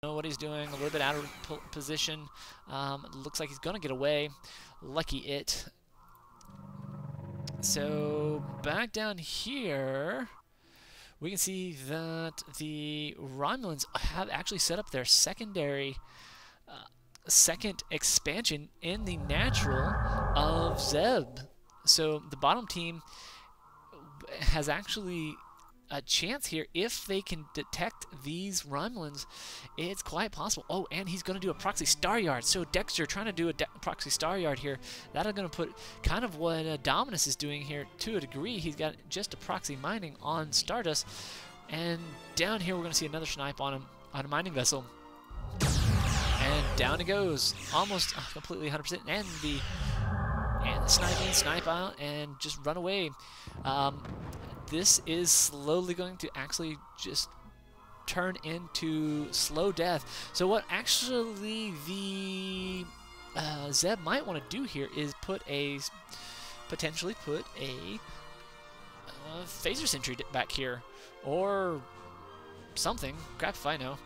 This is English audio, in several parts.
know what he's doing, a little bit out of position. Looks like he's going to get away. Lucky it. So back down here, we can see that the Romulans have actually set up their second expansion in the natural of Zebh. So the bottom team has actually a chance here if they can detect these Romulans. It's quite possible. Oh, and he's going to do a proxy star yard. So Dexter trying to do a proxy star yard here. That is going to put kind of what Dominus is doing here to a degree. He's got just a proxy mining on Stardust. And down here we're going to see another snipe on a mining vessel. And down it goes. Almost completely 100%. And the snipe out, and just run away. This is slowly going to actually just turn into slow death. So what actually the Zebh might want to do here is potentially put a phaser sentry back here, or something. Crap if I know.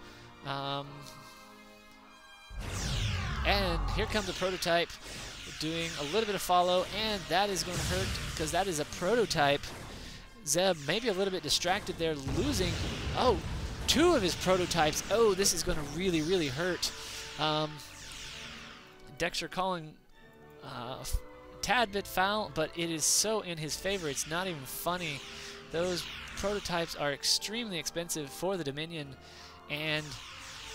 And here comes a prototype doing a little bit of follow, and that is going to hurt because that is a prototype. Zebh maybe a little bit distracted there, losing, oh, 2 of his prototypes. Oh, this is going to really, really hurt. Dexter calling a tad bit foul, but it is so in his favor, it's not even funny. Those prototypes are extremely expensive for the Dominion, and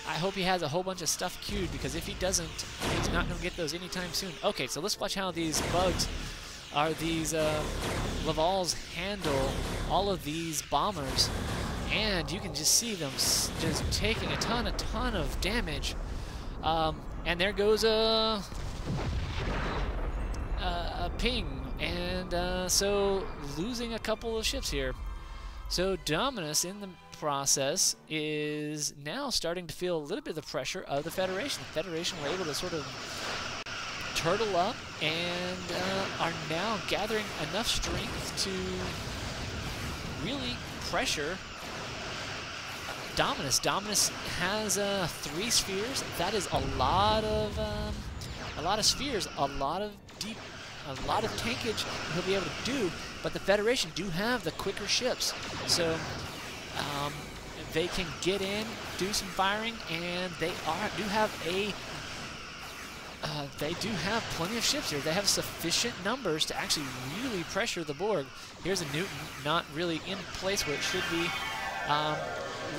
I hope he has a whole bunch of stuff queued, because if he doesn't, he's not going to get those anytime soon. Okay, so let's watch how these bugs are these Lavals handle all of these bombers, and you can just see them just taking a ton of damage. And there goes a ping, and so losing a couple of ships here. So Dominus in the process is now starting to feel a little bit of the pressure of the Federation. The Federation were able to sort of turtle up and are now gathering enough strength to really pressure Dominus. Dominus has 3 spheres. That is a lot of spheres, a lot of tankage he'll be able to do. But the Federation do have the quicker ships, so they can get in, do some firing, and they do have plenty of ships here. They have sufficient numbers to actually really pressure the Borg. Here's a Newton, not really in place where it should be.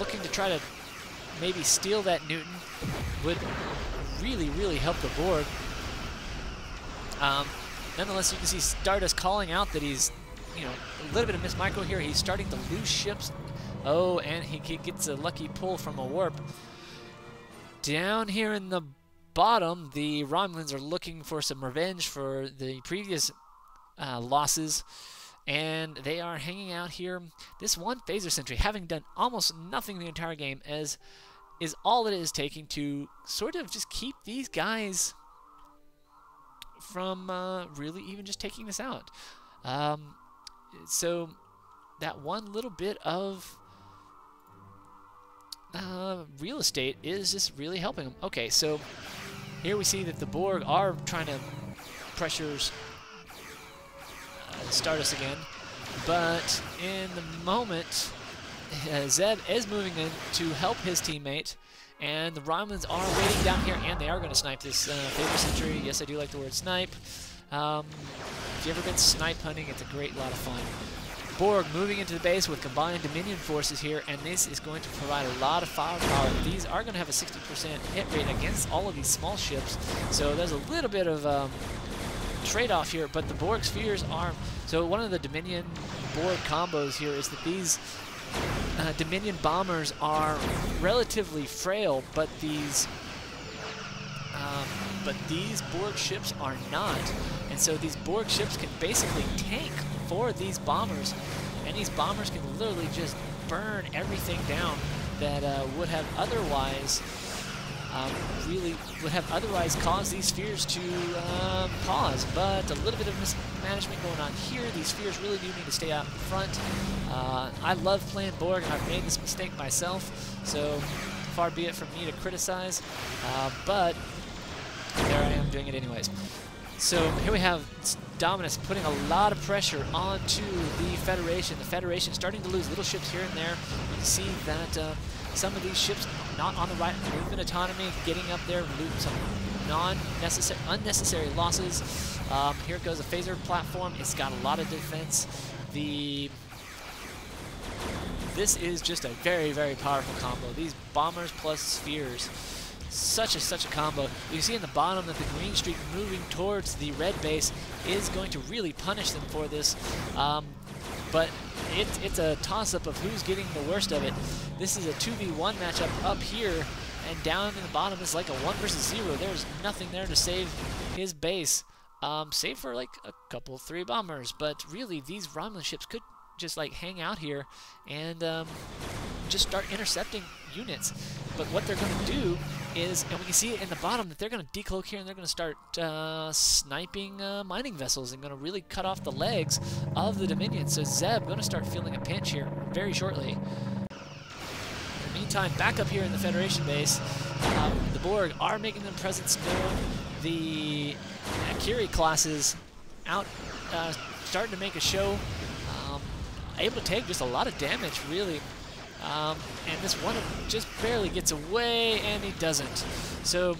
Looking to try to maybe steal that Newton would really, really help the Borg. Nonetheless, you can see Stardust calling out that he's, a little bit of miss micro here. He's starting to lose ships. Oh, and he gets a lucky pull from a warp. Down here in the bottom, the Romulans are looking for some revenge for the previous losses, and they are hanging out here. This one phaser sentry, having done almost nothing the entire game, is all it is taking to sort of just keep these guys from really even just taking this out. So that one little bit of real estate is just really helping them. Okay, so here we see that the Borg are trying to pressure Stardust again, but in the moment, Zebh is moving in to help his teammate, and the Romulans are waiting down here, and they are going to snipe this phaser sentry. Yes, I do like the word snipe. If you've ever been snipe hunting, it's a great lot of fun. Borg moving into the base with combined Dominion forces here, and this is going to provide a lot of firepower. These are going to have a 60% hit rate against all of these small ships, so there's a little bit of trade-off here, but the Borg spheres are... So one of the Dominion Borg combos here is that these Dominion bombers are relatively frail, but these Borg ships are not, and so these Borg ships can basically tank for these bombers, and these bombers can literally just burn everything down that would have otherwise caused these spheres to pause. But a little bit of mismanagement going on here. These spheres really do need to stay out in front. I love playing Borg, and I've made this mistake myself, so far be it from me to criticize, but there I am doing it anyways. So here we have Dominus putting a lot of pressure onto the Federation. The Federation starting to lose little ships here and there. You can see that some of these ships not on the right movement autonomy, getting up there, losing some unnecessary losses. Here goes a phaser platform. It's got a lot of defense. This is just a very, very powerful combo. These bombers plus spheres. Such a combo. You see in the bottom that the green streak moving towards the red base is going to really punish them for this. But it's a toss-up of who's getting the worst of it. This is a 2v1 matchup up here, and down in the bottom is like a 1 versus 0. There's nothing there to save his base, save for like a couple 3 bombers. But really, these Romulan ships could just like hang out here and just start intercepting units. But what they're going to do is, and we can see it in the bottom, that they're going to decloak here and they're going to start sniping mining vessels and going to really cut off the legs of the Dominion. So Zebh going to start feeling a pinch here very shortly. In the meantime, back up here in the Federation base, the Borg are making their presence known. The Akiri classes out starting to make a show, able to take just a lot of damage, really. And this one just barely gets away, and he doesn't. So,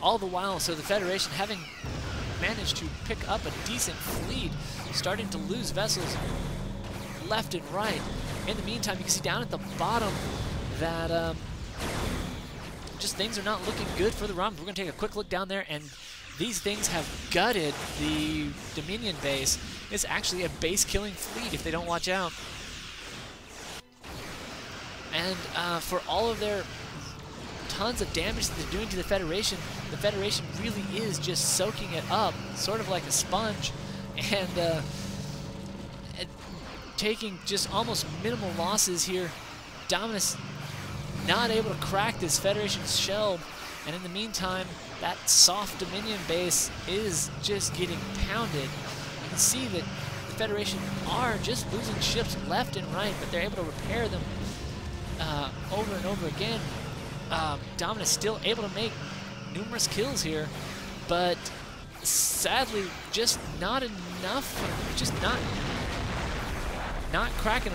all the while, so the Federation, having managed to pick up a decent fleet, starting to lose vessels left and right. In the meantime, you can see down at the bottom that just things are not looking good for the Romulans. We're going to take a quick look down there, and these things have gutted the Dominion base. It's actually a base-killing fleet if they don't watch out. And for all of their tons of damage that they're doing to the Federation really is just soaking it up, sort of like a sponge, and taking just almost minimal losses here. Dominus not able to crack this Federation shell, and in the meantime, that soft Dominion base is just getting pounded. You can see that the Federation are just losing ships left and right, but they're able to repair them over and over again. Dominus still able to make numerous kills here, but sadly just not enough, just not cracking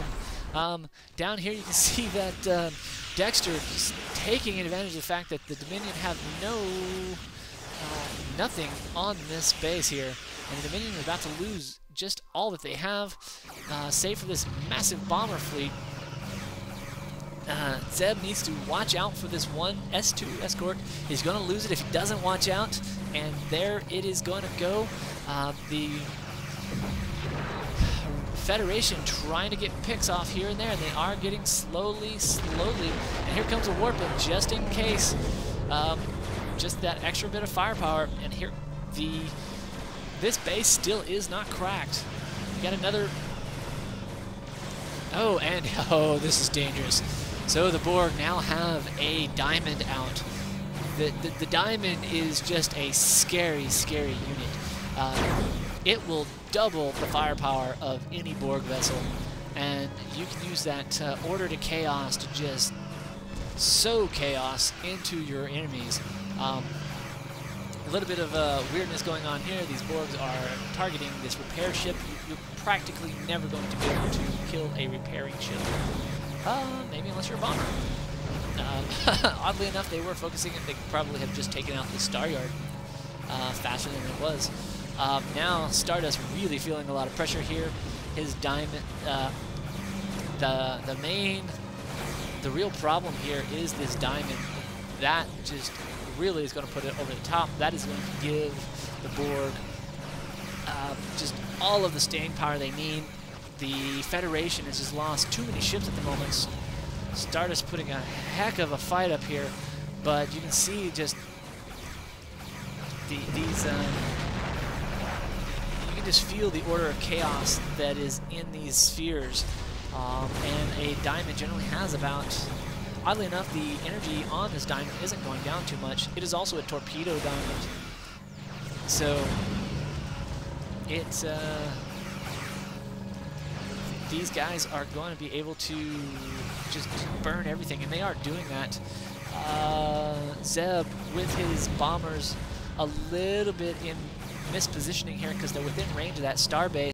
them. Down here you can see that Dexter just taking advantage of the fact that the Dominion have nothing on this base here, and the Dominion are about to lose just all that they have, save for this massive bomber fleet. Zebh needs to watch out for this one S2 escort. He's going to lose it if he doesn't watch out, and there it is going to go. The Federation trying to get picks off here and there, and they are getting slowly. And here comes a warp-in just in case. Just that extra bit of firepower, and here this base still is not cracked. We got another. Oh, this is dangerous. So the Borg now have a diamond out. The diamond is just a scary unit. It will double the firepower of any Borg vessel, and you can use that order to chaos to just sow chaos into your enemies. A little bit of weirdness going on here. These Borgs are targeting this repair ship. You're practically never going to be able to kill a repairing ship. Maybe unless you're a bomber. Oddly enough, they were focusing it. They could probably have just taken out the Star Yard faster than it was. Now Stardust really feeling a lot of pressure here. His diamond, the real problem here is this diamond. That just really is going to put it over the top. That is going to give the Borg just all of the staying power they need. The Federation has just lost too many ships at the moment. Stardust putting a heck of a fight up here, but you can see just these. You can just feel the order of chaos that is in these spheres, and a diamond generally has about. Oddly enough, the energy on this diamond isn't going down too much. It is also a torpedo diamond, so it's these guys are going to be able to just burn everything, and they are doing that. Zebh with his bombers a little bit in mispositioning here because they're within range of that starbase.